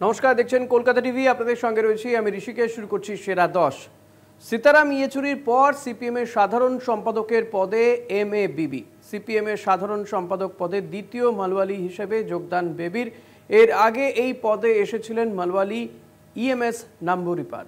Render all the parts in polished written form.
নমস্কার, দেখছেন কলকাতা টিভি। আপনাদের সঙ্গে রয়েছি আমি ঋষিকেশ। শুরু করছি সেরা 10। সীতারাম ইয়েচুরির পর সিপিএমের সাধারণ সম্পাদকের পদে এম.এ. বিবি। সিপিএমের সাধারণ সম্পাদক পদে দ্বিতীয় মালওয়ালি হিসেবে যোগদান বেবির। এর আগে এই পদে এসেছিলেন মালওয়ালি ইএমএস নাম্বুরিপাদ।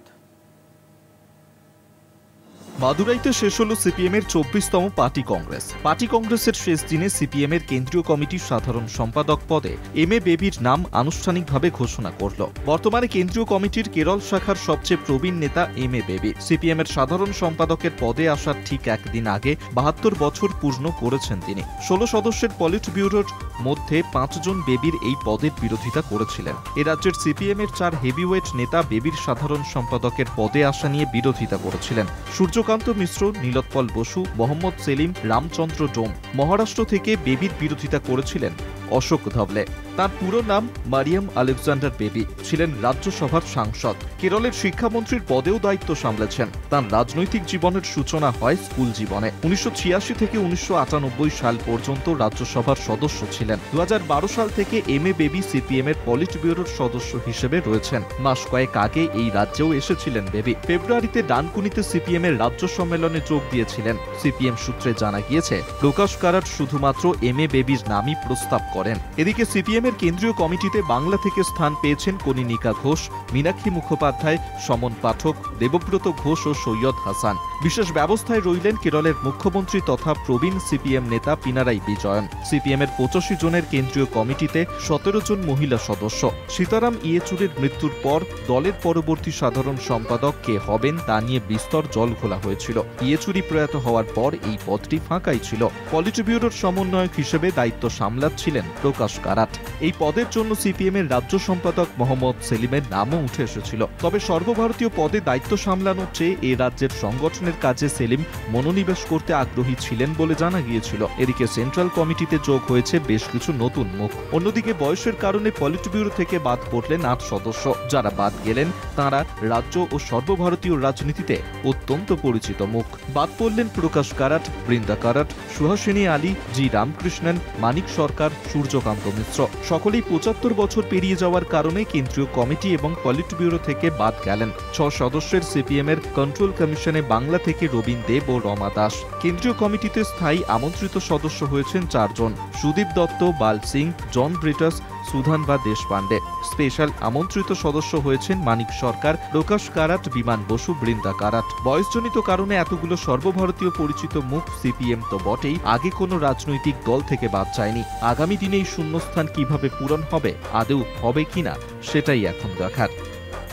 মাদুরাইতে শেষ হল সিপিএমের 24তম পার্টি কংগ্রেস। পার্টি কংগ্রেসের শেষ দিনে সিপিএমের কেন্দ্রীয় কমিটির সাধারণ সম্পাদক পদে এম.এ. বেবির নাম আনুষ্ঠানিকভাবে ঘোষণা করল। বর্তমানে কেন্দ্রীয় কমিটির কেরল শাখার সবচেয়ে প্রবীণ নেতা এম.এ. বেবি সিপিএমের সাধারণ সম্পাদকের পদে আসার ঠিক একদিন আগে 72 বছর পূর্ণ করেছেন তিনি। 16 সদস্যের পলিট ব্যুরোর মধ্যে 5 জন বেবির এই পদের বিরোধিতা করেছিলেন। এ রাজ্যের সিপিএমের 4 হেভিওয়েট নেতা বেবির সাধারণ সম্পাদকের পদে আসা নিয়ে বিরোধিতা করেছিলেন। সূর্যকান্ত মিশ্র, নীলোৎপল বসু, মোহাম্মদ সেলিম, রামচন্দ্র ডোম। মহারাষ্ট্র থেকে বেবির বিরোধিতা করেছিলেন অশোক ধবলে। তার পুরো নাম মারিয়াম আলেকজান্ডার বেবি। ছিলেন রাজ্যসভার সাংসদ। কেরলের শিক্ষামন্ত্রীর পদেও দায়িত্ব সামলেছেন। তার রাজনৈতিক জীবনের সূচনা হয় স্কুল জীবনে। 1986 থেকে 1998 সাল পর্যন্ত রাজ্যসভার সদস্য ছিলেন। 2012 সাল থেকে এম.এ. বেবি সিপিএমের পলিট ব্যুরোর সদস্য হিসেবে রয়েছেন। মাস কয়েক আগে এই রাজ্যেও এসেছিলেন বেবি। ফেব্রুয়ারিতে ডানকুনিতে সিপিএমের রাজ্য সম্মেলনে যোগ দিয়েছিলেন। সিপিএম সূত্রে জানা গিয়েছে, প্রকাশ কারাট শুধুমাত্র এম.এ. বেবির নামই প্রস্তাব করেন। এদিকে সিপিএমের কেন্দ্রীয় কমিটিতে বাংলা থেকে স্থান পেয়েছেন কনিনিকা ঘোষ, মীনাক্ষী মুখোপাধ্যায়, সমন পাঠক, দেবব্রত ঘোষ ও সৈয়দ হাসান। বিশেষ ব্যবস্থায় রইলেন কেরলের মুখ্যমন্ত্রী তথা প্রবীণ সিপিএম নেতা পিনারাই বিজয়ন। সিপিএমের 85 জনের কেন্দ্রীয় কমিটিতে 17 জন মহিলা সদস্য। সীতারাম ইয়েচুরির মৃত্যুর পর দলের পরবর্তী সাধারণ সম্পাদক কে হবেন তা নিয়ে বিস্তর জল ঘোলা হয়েছিল। ইয়েচুরি প্রয়াত হওয়ার পর এই পদটি ফাঁকাই ছিল। পলিট ব্যুরোর সমন্বয়ক হিসেবে দায়িত্ব সামলাচ্ছিলেন প্রকাশ কারাট। এই পদের জন্য সিপিএমের রাজ্য সম্পাদক মোহাম্মদ সেলিমের নামও উঠে এসেছিল। তবে সর্বভারতীয় পদে দায়িত্ব সামলানোর চেয়ে এ রাজ্যের সংগঠনের কাজে সেলিম মনোনিবেশ করতে আগ্রহী ছিলেন বলে জানা গিয়েছিল। এদিকে সেন্ট্রাল কমিটিতে যোগ হয়েছে বেশ কিছু নতুন মুখ। অন্যদিকে বয়সের কারণে পলিট ব্যুরো থেকে বাদ পড়লেন 8 সদস্য। যারা বাদ গেলেন তাঁরা রাজ্য ও সর্বভারতীয় রাজনীতিতে অত্যন্ত পরিচিত মুখ। বাদ পড়লেন প্রকাশ কারাট, বৃন্দা কারাট, সুহাসিনী আলী, জি রামকৃষ্ণন, মানিক সরকার, সূর্যকান্ত মিশ্র। সকলেই 75 বছর পেরিয়ে যাওয়ার কারণে কেন্দ্রীয় কমিটি এবং পলিট ব্যুরো থেকে বাদ গেলেন। 6 সদস্যের সিপিএমের কন্ট্রোল কমিশনে বাংলা থেকে রবীন দেব ও রমা দাস। কেন্দ্রীয় কমিটিতে স্থায়ী আমন্ত্রিত সদস্য হয়েছেন 4 জন: সুদীপ দত্ত, বাল সিং, জন ব্রিটাস, সুধান বা দেশপান্ডে। স্পেশাল আমন্ত্রিত সদস্য হয়েছেন মানিক সরকার, প্রকাশ কারাট, বিমান বসু, বৃন্দা কারাট। বয়সজনিত কারণে এতগুলো সর্বভারতীয় পরিচিত মুখ সিপিএম তো বটেই, আগে কোনো রাজনৈতিক দল থেকে বাদ যায়নি। আগামী দিনে এই শূন্যস্থান কিভাবে পূরণ হবে, আদৌ হবে কিনা সেটাই এখন দেখার।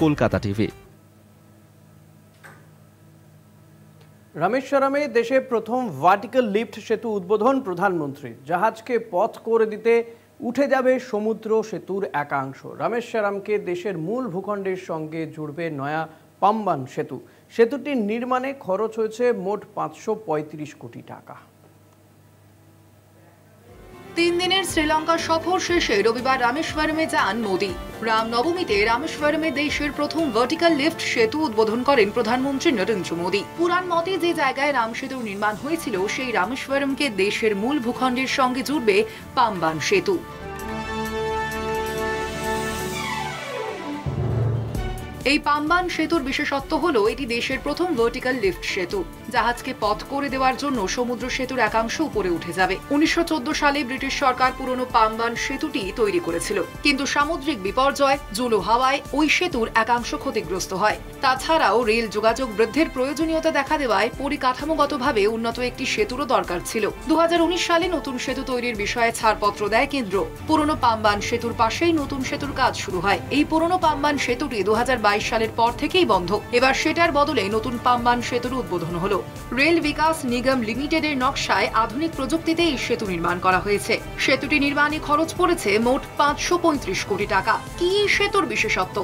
কলকাতা টিভি। রামেশ্বরমে দেশে প্রথম ভার্টিক্যাল লিফট সেতু উদ্বোধন প্রধানমন্ত্রী। জাহাজকে পথ করে দিতে উঠে যাবে সমুদ্র সেতুর একাংশ। রামেশ্বরমকে দেশের মূল ভূখণ্ডের সঙ্গে জুড়বে নয়া পাম্বান সেতু। সেতুটির নির্মাণে খরচ হয়েছে মোট 535 কোটি টাকা। 3 দিনের শ্রীলঙ্কা সফর শেষে রবিবার রামেশ্বরমে যান মোদি। রামনবমীতে রামেশ্বরমে দেশের প্রথম ভার্টিক্যাল লিফট সেতু উদ্বোধন করেন প্রধানমন্ত্রী নরেন্দ্র মোদি। পুরাণ মতে যে জায়গায় রাম সেতুর নির্মাণ হয়েছিল সেই রামেশ্বরমকে দেশের মূল ভূখণ্ডের সঙ্গে জুড়বে পাম্বান সেতু। এই পাম্বান সেতুর বিশেষত্ব হলো এটি দেশের প্রথম ভার্টিক্যাল লিফট সেতু। জাহাজকে পথ করে দেওয়ার জন্য সমুদ্র সেতুর একাংশ উপরে উঠে যাবে। 1914 সালে ব্রিটিশ সরকার পুরনো পাম্বান সেতুটি তৈরি করেছিল, কিন্তু সামুদ্রিক বিপর্যয়, জুলু হাওয়ায় ওই সেতুর একাংশ ক্ষতিগ্রস্ত হয়। তাছাড়াও রেল যোগাযোগ বৃদ্ধির প্রয়োজনীয়তা দেখা দেওয়ায় পরিকাঠামোগতভাবে উন্নত একটি সেতুরও দরকার ছিল। 2019 সালে নতুন সেতু তৈরির বিষয়ে ছাড়পত্র দেয় কেন্দ্র। পুরনো পাম্বান সেতুর পাশেই নতুন সেতুর কাজ শুরু হয়। এই পুরনো পাম্বান সেতুটি 2022 সালের পর থেকেই বন্ধ। এবার সেটার বদলে নতুন পাম্বান সেতুর উদ্বোধন হলো। রেল বিকাশ নিগম লিমিটেডের নকশায় আধুনিক প্রযুক্তিতে এই সেতু নির্মাণ করা হয়েছে। সেতুটি নির্মাণে খরচ পড়েছে মোট 535 কোটি টাকা। কি এই সেতুর বিশেষত্ব?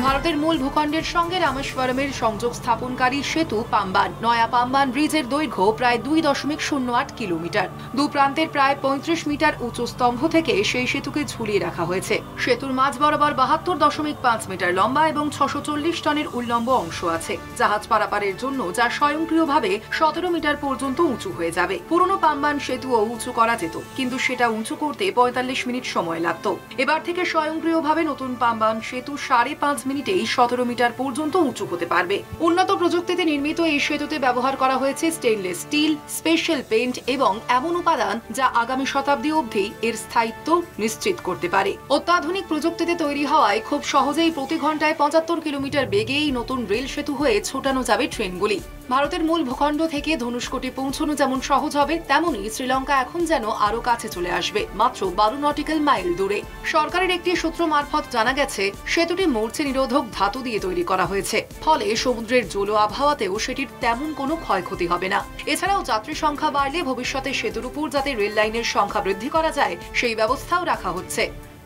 ভারতের মূল ভূখণ্ডের সঙ্গে রামেশ্বরমের সংযোগ স্থাপনকারী সেতু পাম্বান। নয়া পাম্বান ব্রিজের দৈর্ঘ্য প্রায় 2.08 কিলোমিটার। দু প্রান্তের প্রায় 35 মিটার উঁচু স্তম্ভ থেকে সেই সেতুকে ঝুলিয়ে রাখা হয়েছে। সেতুর মাঝ বরাবর 72.5 মিটার লম্বা এবং 640 টনের উল্লম্ব অংশ আছে। জাহাজ পারাপারের জন্য যা স্বয়ংক্রিয়ভাবে 17 মিটার পর্যন্ত উঁচু হয়ে যাবে। পুরনো পাম্বান সেতুও উঁচু করা যেত, কিন্তু সেটা উঁচু করতে 45 মিনিট সময় লাগত। এবার থেকে স্বয়ংক্রিয়ভাবে নতুন পাম্বান সেতু 5.5 মিনিটেই 17 মিটার পর্যন্ত উঁচু হতে পারবে। উন্নত প্রযুক্তিতে নির্মিত এই সেতুতে ব্যবহার করা হয়েছে স্টেইনলেস স্টিল, স্পেশাল পেইন্ট এবং এমন উপাদান যা আগামী শতাব্দী অবধি এর স্থায়িত্ব নিশ্চিত করতে পারে। অত্যাধুনিক প্রযুক্তিতে তৈরি হওয়ায় খুব সহজেই প্রতি ঘন্টায় 75 কিলোমিটার বেগে এই নতুন রেল সেতু হয়ে ছোটানো যাবে ট্রেনগুলি। ভারতের মূল ভূখণ্ড থেকে ধনুষকোটি পৌঁছানো যেমন সহজ হবে, তেমনি শ্রীলঙ্কা এখন যেন আরো কাছে চলে আসবে, মাত্র 12 নটিক্যাল মাইল দূরে। সরকারের একটি সূত্র মারফত জানা গেছে, সেতুটি মরচে নিরোধক ধাতু দিয়ে তৈরি করা হয়েছে, ফলে সমুদ্রের জলীয় আবহাওয়াতেও সেটির তেমন কোনো ক্ষয়ক্ষতি হবে না। এছাড়াও যাত্রী সংখ্যা বাড়লে ভবিষ্যতে সেতুর উপর যাতে রেল লাইনের সংখ্যা বৃদ্ধি করা যায়, সেই ব্যবস্থাও রাখা হচ্ছে।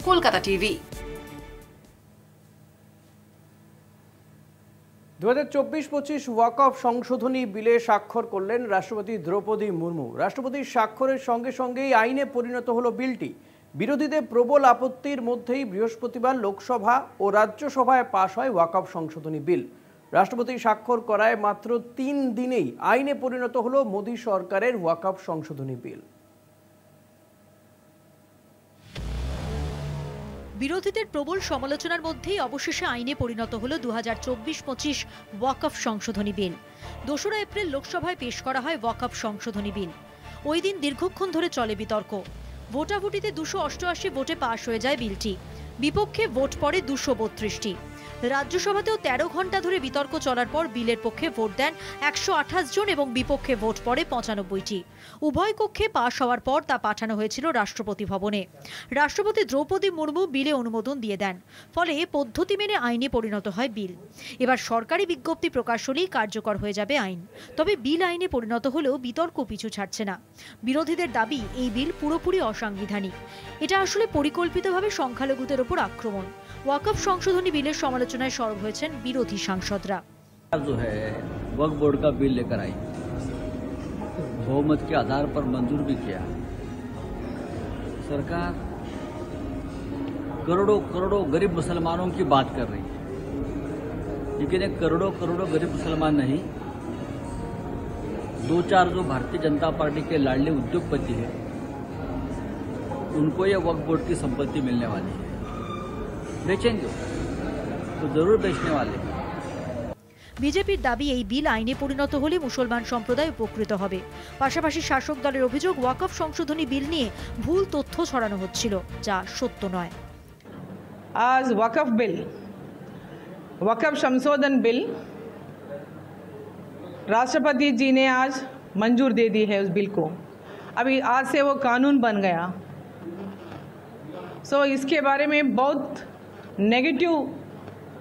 কলকাতা টিভি। 2024-25 ওয়াকফ সংশোধনী বিলে স্বাক্ষর করলেন রাষ্ট্রপতি দ্রৌপদী মুর্মু। রাষ্ট্রপতির স্বাক্ষরের সঙ্গে সঙ্গেই আইনে পরিণত হলো বিলটি। বিরোধীদের প্রবল আপত্তির মধ্যেই বৃহস্পতিবার লোকসভা ও রাজ্যসভায় পাশ হয় ওয়াকফ সংশোধনী বিল। রাষ্ট্রপতি স্বাক্ষর করায় মাত্র 3 দিনেই আইনে পরিণত হলো মোদী সরকারের ওয়াকফ সংশোধনী বিল। বিরোধীদের প্রবল সমালোচনার মধ্যেই অবশেষে আইনে পরিণত হল 2024-25 ওয়াকফ সংশোধনী বিল। 2 এপ্রিল লোকসভায় পেশ করা হয় ওয়াকফ সংশোধনী বিল। ওই দিন দীর্ঘক্ষণ ধরে চলে বিতর্ক। ভোটাভুটিতে 288 ভোটে পাশ হয়ে যায় বিলটি। বিপক্ষে ভোট পড়ে 232টি। রাজ্যসভাতেও 13 ঘন্টা ধরে বিতর্ক চলার পর বিলের পক্ষে ভোট দেন 128 জন এবং বিপক্ষে ভোট পড়ে 95টি। উভয় কক্ষে পাশ হওয়ার পর তা পাঠানো হয়েছিল রাষ্ট্রপতি ভবনে। রাষ্ট্রপতি দ্রৌপদী মুর্মু বিলে অনুমোদন দিয়ে দেন। ফলে পদ্ধতি মেনে আইনে পরিণত হয় বিল। এবার সরকারি বিজ্ঞপ্তি প্রকাশ হলেই কার্যকর হয়ে যাবে আইন। তবে বিল আইনে পরিণত হলেও বিতর্ক পিছু ছাড়ছে না। বিরোধীদের দাবি, এই বিল পুরোপুরি অসাংবিধানিক। এটা আসলে পরিকল্পিতভাবে সংখ্যালঘুদের উপর আক্রমণ। ওয়াকফ সংশোধনী বিলের সমালোচনায় সরব হয়েছেন বিরোধী সাংসদরা। जो है वक्फ बोर्ड का बिल लेकर आई, बहुमत के आधार पर मंजूर भी किया। सरकार करोड़ों करोड़ों गरीब मुसलमानों की बात कर रही है, लेकिन एक करोड़ों करोड़ों गरीब मुसलमान नहीं, 2-4 जो भारतीय जनता पार्टी के लाडले उद्योगपति हैं, उनको ये वक्फ बोर्ड की संपत्ति मिलने वाली है। बेचेंगे तो जरूर बेचने वाले। বিজেপির দাবি, এই বিল আইনে পরিণত হলে মুসলমান সম্প্রদায় উপকৃত হবে। পাশাপাশি শাসক দলের অভিযোগ, ওয়াকফ সংশোধনী বিল নিয়ে ভুল তথ্য ছড়ানো হচ্ছিল, যা সত্য নয়। आज वक्फ बिल, वक्फ संशोधन बिल राष्ट्रपति जी ने आज मंजूर दे दी है उस बिल को। अभी आज से वो कानून बन गया। सो इसके बारे में बहुत नेगेटिव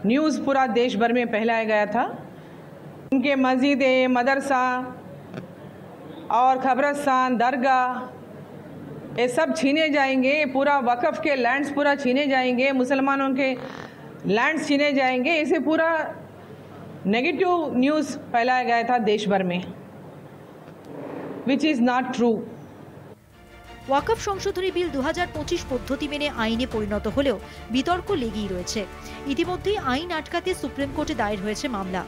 न्यूज़ पूरा देश भर में फैलाया गया था। उनके मस्जिदें, मदरसा और खबरस्तान, दरगाह, ये सब छीने जाएंगे। पूरा वक्फ के लैंड्स पूरा छीने जाएंगे, मुसलमानों के लैंड्स छीने जाएंगे। इसे पूरा नेगेटिव न्यूज़ फैलाया गया था देश भर में, विच इज़ नॉट ट्रू। ওয়াকফ সংশোধনী বিল 2025 পদ্ধতি মেনে আইনে পরিণত হলেও বিতর্ক লেগেই রয়েছে। ইতিমধ্যেই আইন আটকাতে সুপ্রিম কোর্টে দায়ের হয়েছে মামলা।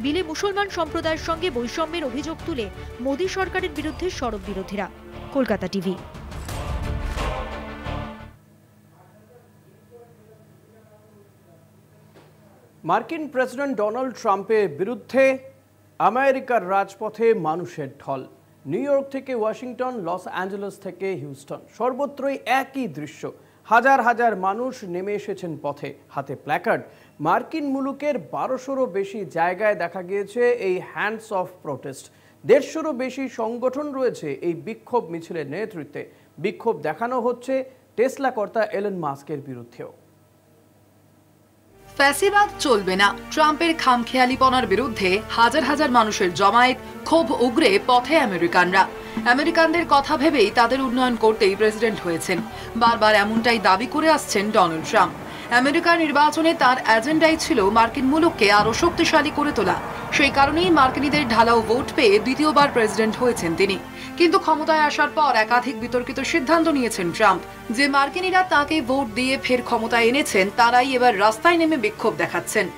বিলে মুসলমান সম্প্রদায়ের সঙ্গে বৈষম্যের অভিযোগ তুলে মোদী সরকারের বিরুদ্ধে সরব বিরোধীরা। কলকাতা টিভি। মার্কিন প্রেসিডেন্ট ডোনাল্ড ট্রাম্পের বিরুদ্ধে আমেরিকার রাজপথে মানুষের ঢল। নিউ ইয়র্ক থেকে ওয়াশিংটন, লস অ্যাঞ্জেলেস থেকে হিউস্টন, সর্বত্রই একই দৃশ্য। হাজার হাজার মানুষ নেমে এসেছেন পথে, হাতে প্ল্যাকার্ড। মার্কিন মুলুকের 1200-রও বেশি জায়গায় দেখা গিয়েছে এই হ্যান্ডস অফ প্রোটেস্ট। 150-রও বেশি সংগঠন রয়েছে এই বিক্ষোভ মিছিলের নেতৃত্বে। বিক্ষোভ দেখানো হচ্ছে টেসলা কর্তা এলন মাস্কের বিরুদ্ধেও। ফ্যাসিবাদ চলবে না, ট্রাম্পের খামখেয়ালিপনার বিরুদ্ধে হাজার হাজার মানুষের জমায়েত, ক্ষোভ উগরে পথে আমেরিকানরা। আমেরিকানদের কথা ভেবেই তাদের উন্নয়ন করতেই প্রেসিডেন্ট হয়েছেন। বারবার এমনটাই দাবি করে আসছেন ডোনাল্ড ট্রাম্প। আমেরিকার নির্বাচনে তার এজেন্ডাই ছিল মার্কিন মুলুককে আরও শক্তিশালী করে তোলা। সেই কারণেই মার্কিনীদের ঢালাও ভোট পেয়ে দ্বিতীয়বার প্রেসিডেন্ট হয়েছেন তিনি। কিন্তু ক্ষমতায় আসার পর একাধিক বিতর্কিত সিদ্ধান্ত নিয়েছেন ট্রাম্প। যে মার্কিনীরা তাকে ভোট দিয়ে ফের ক্ষমতায় এনেছেন তারাই এবার রাস্তায় নেমে বিক্ষোভ দেখাচ্ছেন।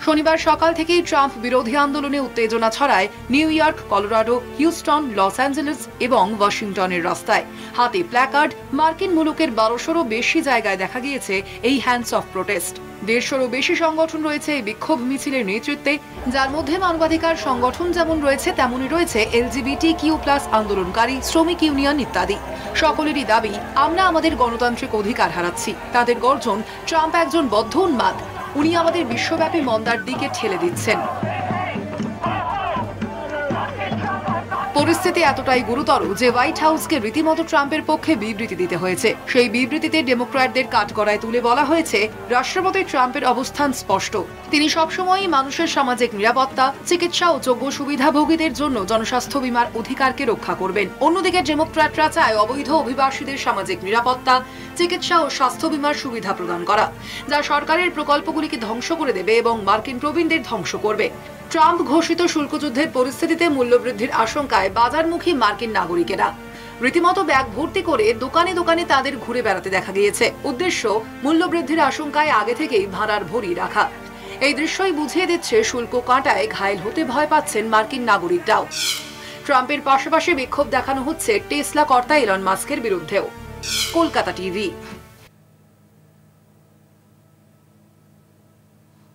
শনিবার সকাল থেকেই ট্রাম্প বিরোধী আন্দোলনে উত্তেজনা ছড়ায় New York, Colorado, Houston, Los Angeles এবং ওয়াশিংটনের রাস্তায়। হাতে প্ল্যাকার্ড, মার্কিন মুলুকের 1200-রও বেশি জায়গায় দেখা গিয়েছে এই হ্যান্ডস অফ প্রোটেস্ট। 150-রও বেশি সংগঠন রয়েছে এই বিক্ষোভ মিছিলের নেতৃত্বে, যার মধ্যে মানবাধিকার সংগঠন যেমন রয়েছে তেমনই রয়েছে LGBTQ+ আন্দোলনকারী, শ্রমিক ইউনিয়ন ইত্যাদি। সকলেরই দাবি, আমরা আমাদের গণতান্ত্রিক অধিকার হারাচ্ছি। তাদের গর্জন, ট্রাম্প একজন বদ্ধ উন্মাদ, উনি আমাদের বিশ্বব্যাপী মন্দার দিকে ঠেলে দিচ্ছেন। পরিস্থিতি এতটাই গুরুতর যে হোয়াইট হাউসকে রীতিমতো ট্রাম্পের পক্ষে বিবৃতি দিতে হয়েছে। সেই বিবৃতিতে ডেমোক্র্যাটদের কাঠগড়ায় তুলে বলা হয়েছে, রাষ্ট্রপতি ট্রাম্পের অবস্থান স্পষ্ট। তিনি সবসময়ই মানুষের সামাজিক নিরাপত্তা, চিকিৎসা ও যোগ্য সুবিধাভোগীদের জন্য জনস্বাস্থ্য বীমার অধিকারকে রক্ষা করবেন। অন্যদিকে ডেমোক্র্যাটরা চায় অবৈধ অভিবাসীদের সামাজিক নিরাপত্তা, চিকিৎসা ও স্বাস্থ্য বীমার সুবিধা প্রদান করা, যা সরকারের প্রকল্পগুলিকে ধ্বংস করে দেবে এবং মার্কিন প্রবীণদের ধ্বংস করবে। ট্রাম্প ঘোষিত শুল্কযুদ্ধের পরিস্থিতিতে মূল্যবৃদ্ধির আশঙ্কায় বাজারমুখী মার্কিন নাগরিকেরা রীতিমতো ব্যাগ ভর্তি করে দোকানে দোকানে তাদের ঘুরে বেড়াতে দেখা গিয়েছে। উদ্দেশ্য, মূল্যবৃদ্ধির আশঙ্কায় আগে থেকেই ভাড়ার ভরি রাখা। এই দৃশ্যই বুঝিয়ে দিচ্ছে শুল্ক কাঁটায় ঘায়েল হতে ভয় পাচ্ছেন মার্কিন নাগরিকরাও। ট্রাম্পের পাশাপাশি বিক্ষোভ দেখানো হচ্ছে টেসলা কর্তা ইলন মাস্কের বিরুদ্ধেও। কলকাতা টিভি।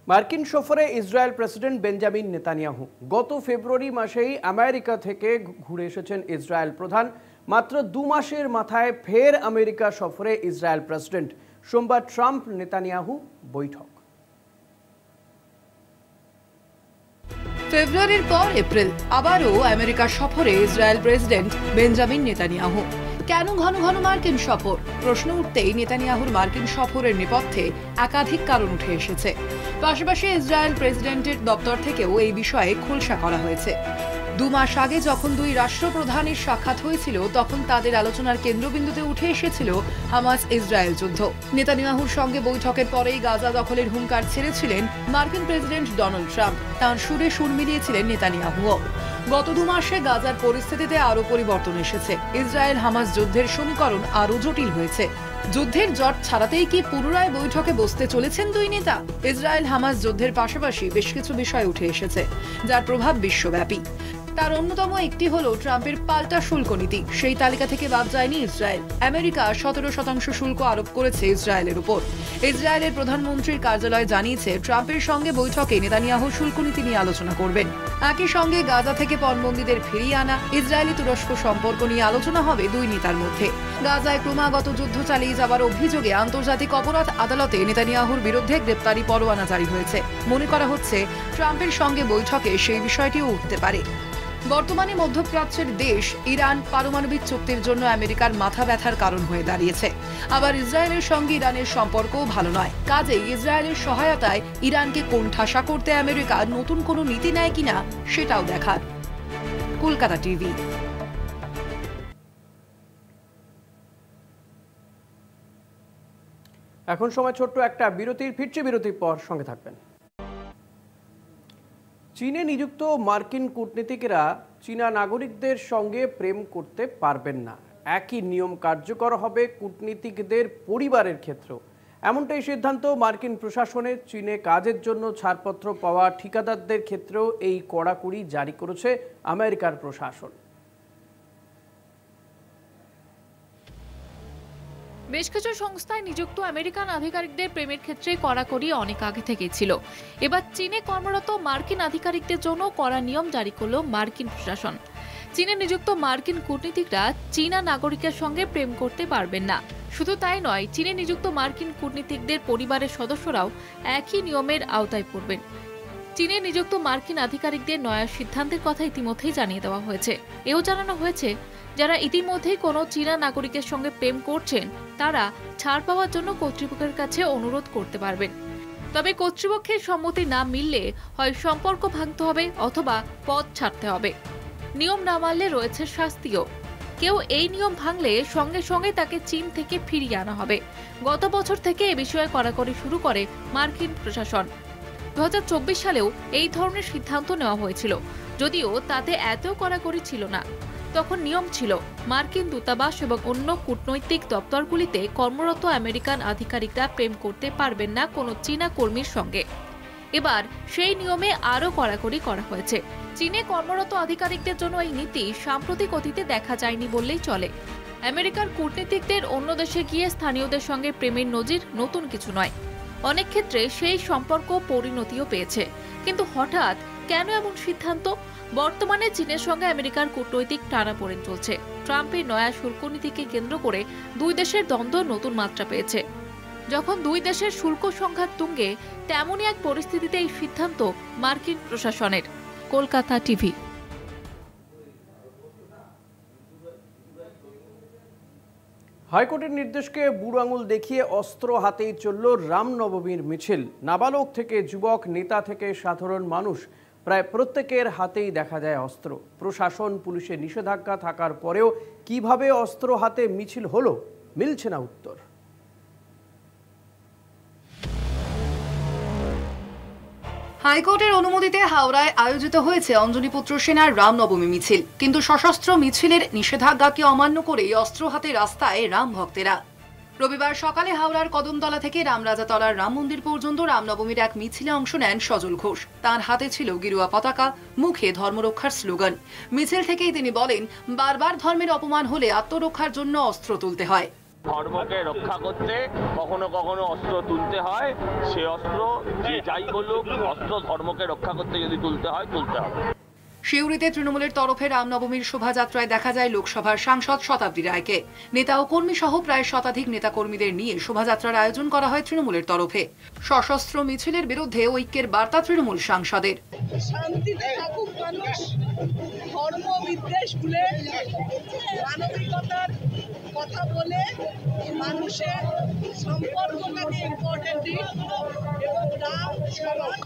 মার্কিন সফরে ইসরায়েল প্রেসিডেন্ট বেঞ্জামিন নেতানিয়াহু গত ফেব্রুয়ারি মাসেই আমেরিকা থেকে ঘুরে এসেছেন ইসরায়েল প্রধান। মাত্র 2 মাসের মাথায় ফের আমেরিকা সফরে ইসরায়েল প্রেসিডেন্ট। সোমবার ট্রাম্প নেতানিয়াহু বৈঠক। ফেব্রুয়ারির পর এপ্রিল আবারও আমেরিকা সফরে ইসরায়েল প্রেসিডেন্ট বেঞ্জামিন নেতানিয়াহু। কেন ঘন ঘন মার্কিন সফর? প্রশ্ন উঠতেই নেতানিয়াহুর মার্কিন সফরের নেপথ্যে একাধিক কারণ উঠে এসেছে। পাশাপাশি ইসরায়েল প্রেসিডেন্টের দপ্তর থেকেও এই বিষয়ে খোলসা করা হয়েছে। 2 মাস আগে যখন দুই রাষ্ট্রপ্রধানের সাক্ষাৎ হয়েছিল তখন তাদের আলোচনার কেন্দ্রবিন্দুতে উঠে এসেছিল হামাস ইসরায়েল যুদ্ধ। নেতানিয়াহুর সঙ্গে বৈঠকের পরেই গাজা দখলের হুঙ্কার ছেড়েছিলেন মার্কিন প্রেসিডেন্ট ডোনাল্ড ট্রাম্প। তাঁর সুরে সুর মিলিয়েছিলেন নেতানিয়াহুও। গত 2 মাসে গাজার পরিস্থিতিতে আরও পরিবর্তন এসেছে। ইসরায়েল হামাস যুদ্ধের সমীকরণ আরও জটিল হয়েছে। যুদ্ধের জট ছাড়াতেই কি পুনরায় বৈঠকে বসতে চলেছেন দুই নেতা? ইসরায়েল হামাস যুদ্ধের পাশাপাশি বেশ কিছু বিষয় উঠে এসেছে যার প্রভাব বিশ্বব্যাপী। তার অন্যতম একটি হলো ট্রাম্পের পাল্টা শুল্ক নীতি। সেই তালিকা থেকে বাদ যায়নি ইসরায়েল। আমেরিকা 17% শুল্ক আরোপ করেছে ইসরায়েলের উপর। ইসরায়েলের প্রধানমন্ত্রীর কার্যালয় জানিয়েছে, ট্রাম্পের সঙ্গে বৈঠকে নেতানিয়াহু শুল্ক নীতি নিয়ে আলোচনা করবেন। একই সঙ্গে গাজা থেকে পণবন্দীদের ফিরিয়ে আনা, ইসরায়েলি তুরস্ক সম্পর্ক নিয়ে আলোচনা হবে দুই নেতার মধ্যে। গাজায় ক্রমাগত যুদ্ধ চালিয়ে যাওয়ার অভিযোগে আন্তর্জাতিক অপরাধ আদালতে নেতানিয়াহুর বিরুদ্ধে গ্রেপ্তারি পরোয়ানা জারি হয়েছে। মনে করা হচ্ছে, ট্রাম্পের সঙ্গে বৈঠকে সেই বিষয়টিও উঠতে পারে। বর্তমানে মধ্যপ্রাচ্যের দেশ ইরান পারমাণবিক চুক্তির জন্য আমেরিকার মাথা ব্যথার কারণ হয়ে দাঁড়িয়েছে। আবার ইসরায়েলের সঙ্গে ইরানের সম্পর্কও ভালো নয়। কাজেই ইসরায়েলের সহায়তায় ইরানকে কোণঠাসা করতে আমেরিকা নতুন কোনো নীতি নেয় কিনা সেটাও দেখার। কলকাতা টিভি। এখন সময় ছোট্ট একটা বিরতির। ফিরছে বিরতির পর, সঙ্গে থাকবেন। চীনে নিযুক্ত মার্কিন কূটনীতিকেরা চীনা নাগরিকদের সঙ্গে প্রেম করতে পারবেন না। একই নিয়ম কার্যকর হবে কূটনীতিকদের পরিবারের ক্ষেত্রেও। এমনটাই সিদ্ধান্ত মার্কিন প্রশাসনের। চীনে কাজের জন্য ছাড়পত্র পাওয়া ঠিকাদারদের ক্ষেত্রেও এই কড়াকড়ি জারি করেছে আমেরিকার প্রশাসন। বেশ কিছু সংস্থায় নিযুক্ত আমেরিকান আধিকারিকদের প্রেমের ক্ষেত্রে কড়াকড়ি অনেক আগে থেকেই ছিল। এবার চীনে কর্মরত মার্কিন আধিকারিকদের জন্য কড়া নিয়ম জারি করল মার্কিন প্রশাসন। চীনে নিযুক্ত মার্কিন কূটনীতিকরা চীনা নাগরিকের সঙ্গে প্রেম করতে পারবেন না। শুধু তাই নয়, চীনে নিযুক্ত মার্কিন কূটনীতিকদের পরিবারের সদস্যরাও একই নিয়মের আওতায় পড়বেন। চীনে নিযুক্ত মার্কিন আধিকারিকদের নয়া সিদ্ধান্তের কথা ইতিমধ্যেই জানিয়ে দেওয়া হয়েছে। এও জানানো হয়েছে, যারা ইতিমধ্যেই কোনো চীনা নাগরিকের সঙ্গে প্রেম করছেন তারা ছাড় পাওয়ার জন্য কর্তৃপক্ষের কাছে অনুরোধ করতে পারবেন। তবে কর্তৃপক্ষের সম্মতি না মিললে হয় সম্পর্ক ভাঙতে হবে অথবা পদ ছাড়তে হবে। নিয়ম না মানলে রয়েছে শাস্তিও। কেউ এই নিয়ম ভাঙলে সঙ্গে সঙ্গে তাকে চীন থেকে ফিরিয়ে আনা হবে। গত বছর থেকে এ বিষয়ে কড়াকড়ি শুরু করে মার্কিন প্রশাসন। 2024 সালেও এই ধরনের সিদ্ধান্ত নেওয়া হয়েছিল, যদিও তাতে এত কড়াকড়ি ছিল না। তখন নিয়ম ছিল মার্কিন দূতাবাস এবং অন্য কূটনৈতিক দপ্তরগুলিতে কর্মরত আমেরিকান আধিকারিকরা প্রেম করতে পারবেন না কোনো চীনা কর্মীর সঙ্গে। এবার সেই নিয়মে আরও কড়াকড়ি করা হয়েছে। চীনে কর্মরত আধিকারিকদের জন্য এই নীতি সাম্প্রতিক অতীতে দেখা যায়নি বললেই চলে। আমেরিকার কূটনীতিকদের অন্য দেশে গিয়ে স্থানীয়দের সঙ্গে প্রেমের নজির নতুন কিছু নয়। অনেক ক্ষেত্রে সেই সম্পর্ক পরিণতিও পেয়েছে। কিন্তু হঠাৎ কেন এমন সিদ্ধান্ত? বর্তমানে চীনের সঙ্গে আমেরিকার কূটনৈতিক টানাপোড়েন চলছে। ট্রাম্পের নয়া শুল্ক নীতিকে কেন্দ্র করে দুই দেশের দ্বন্দ্ব নতুন মাত্রা পেয়েছে। যখন দুই দেশের শুল্ক সংঘাত তুঙ্গে, তেমনই এক পরিস্থিতিতে এই সিদ্ধান্ত মার্কিন প্রশাসনের। কলকাতা টিভি। হাইকোর্টের নির্দেশকে বুড়ো আঙুল দেখিয়ে অস্ত্র হাতেই চলল রামনবমীর মিছিল। নাবালক থেকে যুবক, নেতা থেকে সাধারণ মানুষ, প্রায় প্রত্যেকের হাতেই দেখা যায় অস্ত্র। প্রশাসন, পুলিশের নিষেধাজ্ঞা থাকার পরেও কিভাবে অস্ত্র হাতে মিছিল হলো, মিলছে না উত্তর। হাইকোর্টের অনুমতিতে হাওড়ায় আয়োজিত হয়েছে অঞ্জনীপুত্র সেনার রামনবমী মিছিল, কিন্তু সশস্ত্র মিছিলের নিষেধাজ্ঞাকে অমান্য করে অস্ত্র হাতে রাস্তায় রাম ভক্তেরা। রবিবার সকালে হাওড়ার কদমতলা থেকে রামরাজাতলার রাম মন্দির পর্যন্ত রামনবমীর এক মিছিলে অংশ নেন সজল ঘোষ। তার হাতে ছিল গেরুয়া পতাকা, মুখে ধর্মরক্ষার স্লোগান। মিছিল থেকেই তিনি বলেন, বারবার ধর্মের অপমান হলে আত্মরক্ষার জন্য অস্ত্র তুলতে হয়। ধর্মকে রক্ষা করতে কখনো কখনো অস্ত্র তুলতে হয়। সে অস্ত্র যে যাই বলুক, অস্ত্র ধর্মকে রক্ষা করতে যদি তুলতে হয়, তুলতে হবে। শিউরিতে তৃণমূলের তরফে রামনবমীর শোভাযাত্রায় দেখা যায় লোকসভার সাংসদ শতাব্দী রায়কে। নেতা ও কর্মী সহ প্রায় শতাধিক নেতাকর্মীদের নিয়ে শোভাযাত্রার আয়োজন করা হয় তৃণমূলের তরফে। সশস্ত্র মিছিলের বিরুদ্ধে ঐক্যের বার্তা তৃণমূল সাংসদের। শান্তিতে থাকুক মানুষ, ধর্ম বিদ্বেষ ভুলে মানবিকতার কথা বলে মানুষের সম্পর্কটাকে ইম্পর্টেন্ট দিন, এবং রাম সমান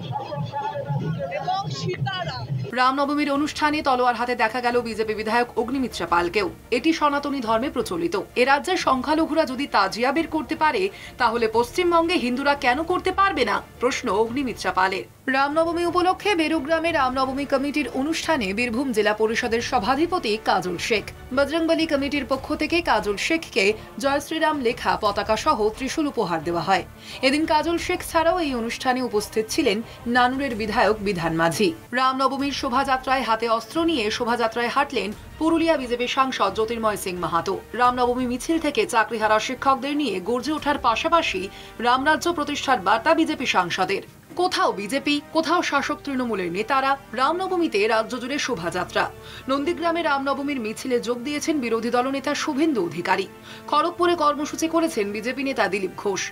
এবং সীতারাম। রামনবমীর অনুষ্ঠানে তলোয়ার হাতে দেখা গেল বিজেপি বিধায়ক অগ্নিমিত্রা পালকেও। এটি সনাতনী ধর্মে প্রচলিত। এ রাজ্যের সংখ্যালঘুরা যদি তাজিয়া বের করতে পারে, তাহলে পশ্চিমবঙ্গে হিন্দুরা কেন করতে পারবে না? প্রশ্ন অগ্নিমিত্রা পালের। রামনবমী উপলক্ষে বেরুগ্রামে রামনবমী কমিটির অনুষ্ঠানে বীরভূম জেলা পরিষদের সভাধিপতি কাজল শেখ, বজরংবলী কমিটির পক্ষ থেকে কাজল শেখকে জয় শ্রীরাম লেখা পতাকা সহ ত্রিশূল উপহার দেওয়া হয়। এদিন কাজল শেখ ছাড়াও এই অনুষ্ঠানে উপস্থিত ছিলেন নানুরের বিধায়ক বিধান মাঝি। রামনবমীর শোভাযাত্রায় হাতে অস্ত্র নিয়ে শোভাযাত্রায় হাঁটলেন পুরুলিয়া বিজেপি সাংসদ জ্যোতির্ময় সিং মাহাতো। রামনবমী মিছিল থেকে চাকরিহারা শিক্ষকদের নিয়ে গর্জে ওঠার পাশাপাশি রামরাজ্য প্রতিষ্ঠার বার্তা বিজেপি সাংসদের। কোথাও বিজেপি, কোথাও শাসক তৃণমূলের নেতারা। রামনবমীতে রাজ্য জুড়ে শোভাযাত্রা। নন্দীগ্রামে রামনবমীর মিছিলে যোগ দিয়েছেন বিরোধী দলনেতা শুভেন্দু অধিকারী। খড়গপুরে কর্মসূচি করেছেন বিজেপি নেতা দিলীপ ঘোষ।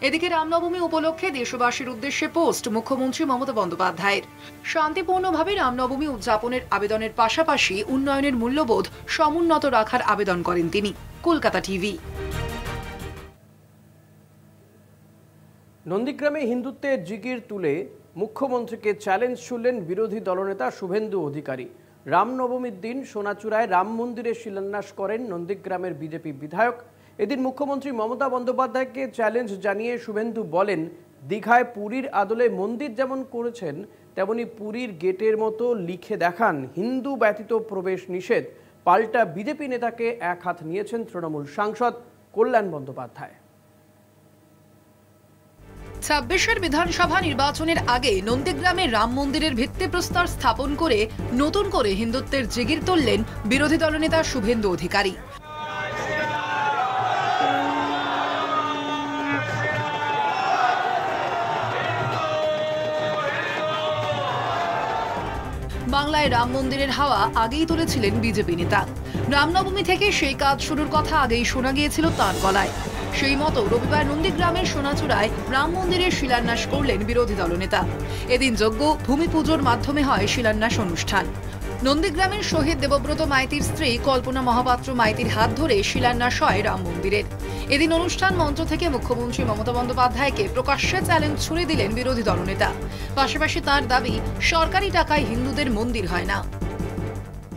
এদিকে রামনবমী উপলক্ষে দেশবাসীর উদ্দেশ্যে পোস্ট মুখ্যমন্ত্রী মমতা বন্দ্যোপাধ্যায়ের। শান্তিপূর্ণভাবে রামনবমী উদযাপনের আবেদনের পাশাপাশি উন্নয়নের মূল্যবোধ সমুন্নত রাখার আবেদন করেন তিনি। কলকাতা টিভি। নন্দীগ্রামে হিন্দুত্বের জিগির তুলে মুখ্যমন্ত্রীকে চ্যালেঞ্জ ছুড়লেন বিরোধী দলনেতা শুভেন্দু অধিকারী। রামনবমীর দিন সোনাচূড়ায় রাম মন্দিরের শিলান্যাস করেন নন্দীগ্রামের বিজেপি বিধায়ক। এদিন মুখ্যমন্ত্রী মমতা বন্দ্যোপাধ্যায়কে চ্যালেঞ্জ জানিয়ে শুভেন্দু বলেন, দীঘায় পুরীর আদলে মন্দির যেমন করেছেন, তেমনি পুরীর গেটের মতো লিখে দেখান হিন্দু ব্যতীত প্রবেশ নিষেধ। পাল্টা বিজেপি নেতাকে এক হাত নিয়েছেন তৃণমূল সাংসদ কল্যাণ বন্দ্যোপাধ্যায়। ২৬ বিধানসভা নির্বাচনের আগে নন্দীগ্রামে রাম মন্দিরের ভিত্তিপ্রস্তর স্থাপন করে নতুন করে হিন্দুত্বের জিগির তুললেন বিরোধী দলনেতা শুভেন্দু অধিকারী। বাংলায় রাম মন্দিরের হাওয়া আগেই তুলেছিলেন বিজেপি নেতা। রামনবমী থেকে সেই কাজ শুরুর কথা আগেই শোনা গিয়েছিল তাঁর গলায়। সেই মতো রবিবার নন্দীগ্রামের সোনাচূড়ায় রাম মন্দিরের শিলান্যাস করলেন বিরোধী দলনেতা। এদিন যজ্ঞ ভূমি পুজোর মাধ্যমে হয় শিলান্যাস অনুষ্ঠান। নন্দীগ্রামের শহীদ দেবব্রত মাইতির স্ত্রী কল্পনা মহাপাত্র মাইতির হাত ধরে শিলান্যাস হয় রাম মন্দিরের। এদিন অনুষ্ঠান মঞ্চ থেকে মুখ্যমন্ত্রী মমতা বন্দ্যোপাধ্যায়কে প্রকাশ্যে চ্যালেঞ্জ ছুড়ে দিলেন বিরোধী দলনেতা। পাশাপাশি তার দাবি, সরকারি টাকায় হিন্দুদের মন্দির হয় না।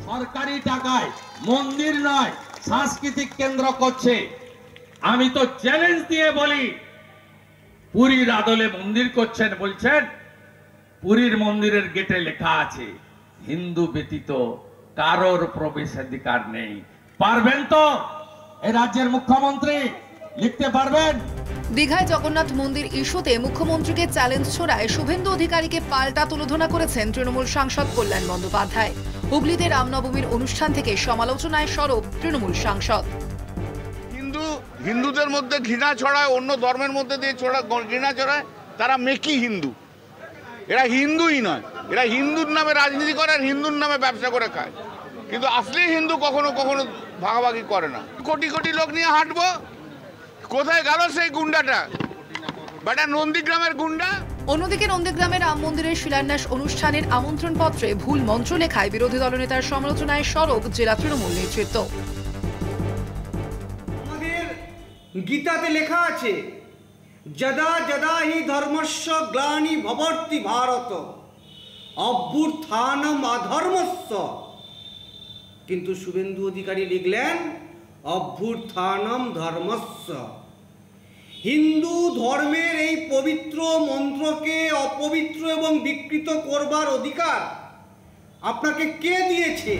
সরকারি টাকায় মন্দির নয়, সাংস্কৃতিক কেন্দ্র করছে। আমি তো চ্যালেঞ্জ দিয়ে বলি, পুরীর আদলে মন্দির করছেন, বলছেন পুরীর মন্দিরের গেটে লেখা আছে হিন্দু ব্যতীত কারোর প্রবেশাধিকার নেই। পারবেন তো এই রাজ্যের মুখ্যমন্ত্রী? লিখতে পারবেন? দীঘায় জগন্নাথ মন্দির ইস্যুতে মুখ্যমন্ত্রীকে চ্যালেঞ্জ ছোড়ায় শুভেন্দু অধিকারীকে পাল্টা তুলোধনা করেছেন তৃণমূল সাংসদ কল্যাণ বন্দ্যোপাধ্যায়। হুগলিতে রামনবমীর অনুষ্ঠান থেকে সমালোচনায় সরব তৃণমূল সাংসদ। হিন্দুদের মধ্যে ঘৃণা ছড়ায়, অন্য ধর্মের মধ্যে দিয়ে ঘৃণা ছড়ায়, তারা মেকি হিন্দু। এরা হিন্দুই নয়, এরা হিন্দুর নামে রাজনীতি করে আর হিন্দুর নামে ব্যবসা করে খায়, কিন্তু আসলে হিন্দু কখনো কখনো ভাগাভাগি করে না। কোটি কোটি লোক নিয়ে হাঁটবো, কোথায় গেল সেই গুন্ডাটা, বেটা নন্দীগ্রামের গুন্ডা। অন্যদিকে নন্দীগ্রামের রাম মন্দিরের শিলান্যাস অনুষ্ঠানের আমন্ত্রণ পত্রে ভুল মন্ত্র লেখায় বিরোধী দলনেতার সমালোচনায় সরব জেলা তৃণমূল নেতৃত্ব। আমাদের গীতাতে লেখা আছে, যদা যদা হি ধর্মস্য গ্লানি ভবতি ভারত অভ্যুত্থানম অধর্মস্য, কিন্তু শুভেন্দু অধিকারী লিখলেন অভ্যুত্থানম ধর্মস্য। হিন্দু ধর্মের এই পবিত্র মন্ত্রকে অপবিত্র এবং বিকৃত করবার অধিকার আপনাকে কে দিয়েছে?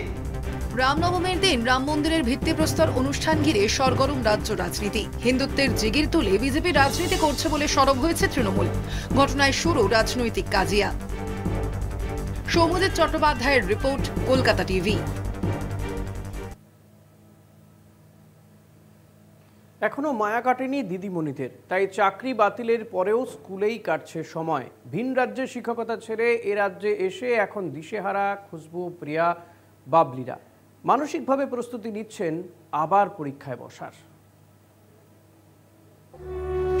রামনবমীর দিন রাম মন্দিরের ভিত্তিপ্রস্তর অনুষ্ঠান ঘিরে সরগরম রাজ্য রাজনীতি। হিন্দুত্বের জিগির তুলে বিজেপি রাজনীতি করছে বলে সরব হয়েছে তৃণমূল। ঘটনায় শুরু রাজনৈতিক কাজিয়া। সৌম্যজিৎ চট্টোপাধ্যায়ের রিপোর্ট, কলকাতা টিভি। এখনো মায়া কাটেনি দিদিমণিদের, তাই চাকরি বাতিলের পরেও স্কুলেই কাটছে সময়। ভিন রাজ্যে শিক্ষকতা ছেড়ে এ রাজ্যে এসে এখন দিশেহারা খুশবু, প্রিয়া, বাবলিরা মানসিকভাবে প্রস্তুতি নিচ্ছেন আবার পরীক্ষায় বসার।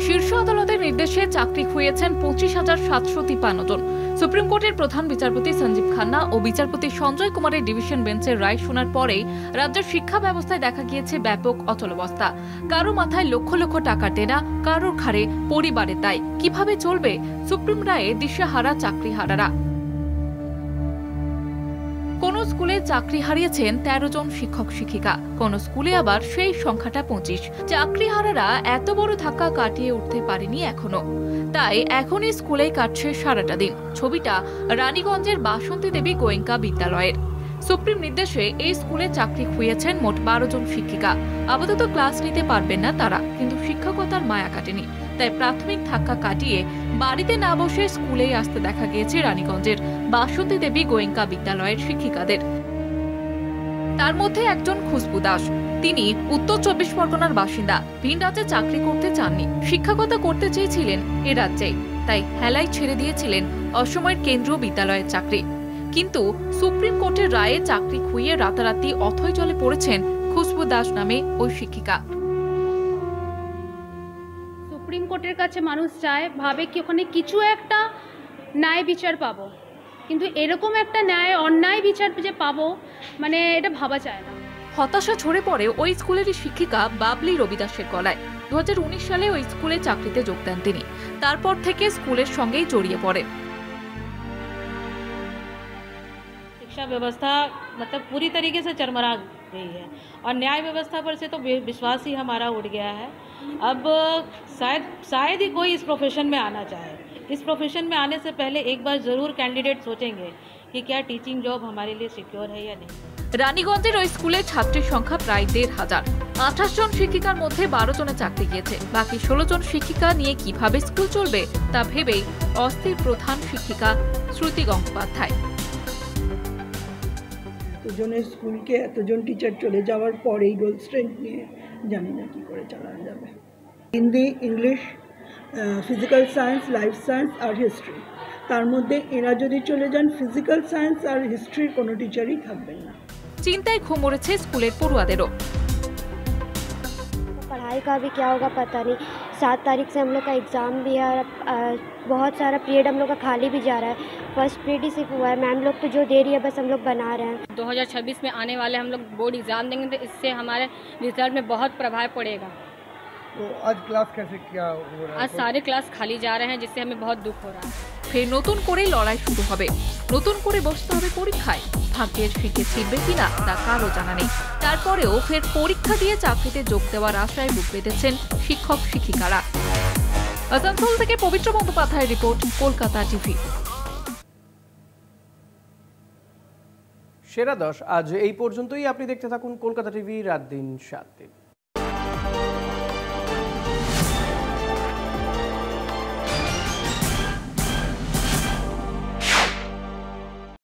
শীর্ষ আদালতের নির্দেশে চাকরি খুইয়েছেন 25,753 জন। সুপ্রিম কোর্টের প্রধান বিচারপতি সঞ্জীব খান্না ও বিচারপতি সঞ্জয় কুমারের ডিভিশন বেঞ্চের রায় শোনার পরেই রাজ্যের শিক্ষা ব্যবস্থায় দেখা গিয়েছে ব্যাপক অচলাবস্থা। কারো মাথায় লক্ষ লক্ষ টাকা টেনা, কারোর ঘাড়ে পরিবারের দায়। কিভাবে চলবে সুপ্রিম রায়ে দিশেহারা চাকরিহারারা? কোন স্কুলে চাকরি হারিয়েছেন 13 জন শিক্ষক শিক্ষিকা, কোন স্কুলে আবার সেই সংখ্যাটা 25। চাকরিহারারা এত বড় ধাক্কা কাটিয়ে উঠতে পারেনি এখনো, তাই এখনই স্কুলেই কাটছে সারাটা দিন। ছবিটা রানীগঞ্জের বাসন্তী দেবী গোয়েঙ্কা বিদ্যালয়ের। সুপ্রিম নির্দেশে এই স্কুলে চাকরি খুইয়েছেন মোট 12 জন শিক্ষিকা। আপাতত ক্লাস নিতে পারবেন না তারা, কিন্তু শিক্ষকতার মায়া কাটেনি, তাই প্রাথমিক ধাক্কা কাটিয়ে বাড়িতে না বসে স্কুলেই আসতে দেখা গিয়েছে রানীগঞ্জের বাসন্তী দেবী গোয়েঙ্কা বিদ্যালয়ের শিক্ষিকাদের। তার মধ্যে একজন খুশবু দাস। তিনি উত্তর 24 পরগনার বাসিন্দা। ভিন রাজ্যে চাকরি করতে চাননি, শিক্ষকতা করতে চেয়েছিলেন এ রাজ্যে, তাই হেলাই ছেড়ে দিয়েছিলেন অসময়ের কেন্দ্রীয় বিদ্যালয়ের চাকরি। কিন্তু সুপ্রিম কোর্টের রায়ে চাকরি খুইয়ে রাতারাতি অথৈ জলে পড়েছেন খুশবু দাস নামে ওই শিক্ষিকা। সুপ্রিম কোর্টের কাছে মানুষ চায়, ভাবে কি ওখানে কিছু একটা ন্যায় বিচার পাবো, কিন্তু এরকম একটা অন্যায় বিচার যে পাবো, মানে এটা ভাবা যায় না। হতাশা ঝরে পড়ে ওই স্কুলেরই শিক্ষিকা বাবলি রবিদাসের গলায়। 2019 সালে ওই স্কুলে চাকরিতে যোগ দেন তিনি। তারপর থেকে স্কুলের সঙ্গেই জড়িয়ে পড়েন। शिक्षा व्यवस्था मतलब पूरी तरीके से चरमरा गई है और न्याय व्यवस्था पर से तो विश्वास ही हमारा उठ गया है। अब शायद ही कोई इस प्रोफेशन में आना चाहे। इस प्रोफेशन में आने से पहले एक बार ज़रूर कैंडिडेट सोचेंगे कि क्या टीचिंग जॉब हमारे लिए सिक्योर है या नहीं। রানীগঞ্জের ওই স্কুলে ছাত্রীর সংখ্যা প্রায় 1,500। 28 জন শিক্ষিকার মধ্যে 12 জনের চাকরি গিয়েছে। বাকি 16 জন শিক্ষিকা নিয়ে কিভাবে স্কুল চলবে তা ভেবেই অস্থির প্রধান শিক্ষিকা শ্রুতি গঙ্গোপাধ্যায়। এতজনের স্কুলকে এতজন টিচার চলে যাওয়ার পর এই রোল স্ট্রেন্থ নিয়ে জানি না কী করে চালানো যাবে। Hindi, English, physical science, life science আর হিস্ট্রি, তার মধ্যে এরা যদি চলে যান ফিজিক্যাল সায়েন্স আর হিস্ট্রির কোনো টিচারই থাকবেন না। চিন্তায় ঘুম উড়েছে স্কুলের পড়ুয়াদেরও। पढ़ाई का भी क्या होगा पता नहीं। 7 तारीख से हम लोग का एग्ज़ाम भी है और बहुत सारा पीरियड हम लोग का खाली भी जा रहा है। फर्स्ट पीरियड ही सिर्फ हुआ है, मैम लोग तो जो दे रही है बस हम लोग बना रहे हैं। 2026 में आने वाले हम लोग बोर्ड एग्ज़ाम देंगे तो इससे हमारे रिजल्ट में बहुत प्रभाव पड़ेगा। तो आज क्लास कैसे क्या हो रहा है? आज सारे क्लास खाली जा रहे हैं जिससे हमें बहुत दुख हो रहा है। ফের নতুন করে লড়াই শুরু হবে, নতুন করে বসতে হবে পরীক্ষায়। ভাগ্যের শিখে ছিড়বে কিনা তা কারো জানা নেই। তারপরেও ফের পরীক্ষা দিয়ে চাকরিতে যোগ দেওয়ার আশায় বুক বেঁধেছেন শিক্ষক শিক্ষিকারা। আসানসোল থেকে পবিত্র বন্দ্যোপাধ্যায়ের রিপোর্ট, কলকাতা টিভি। সেরা 10 আজ এই পর্যন্তই। আপনি দেখতে থাকুন কলকাতা টিভি, রাত দিন 7 দিন।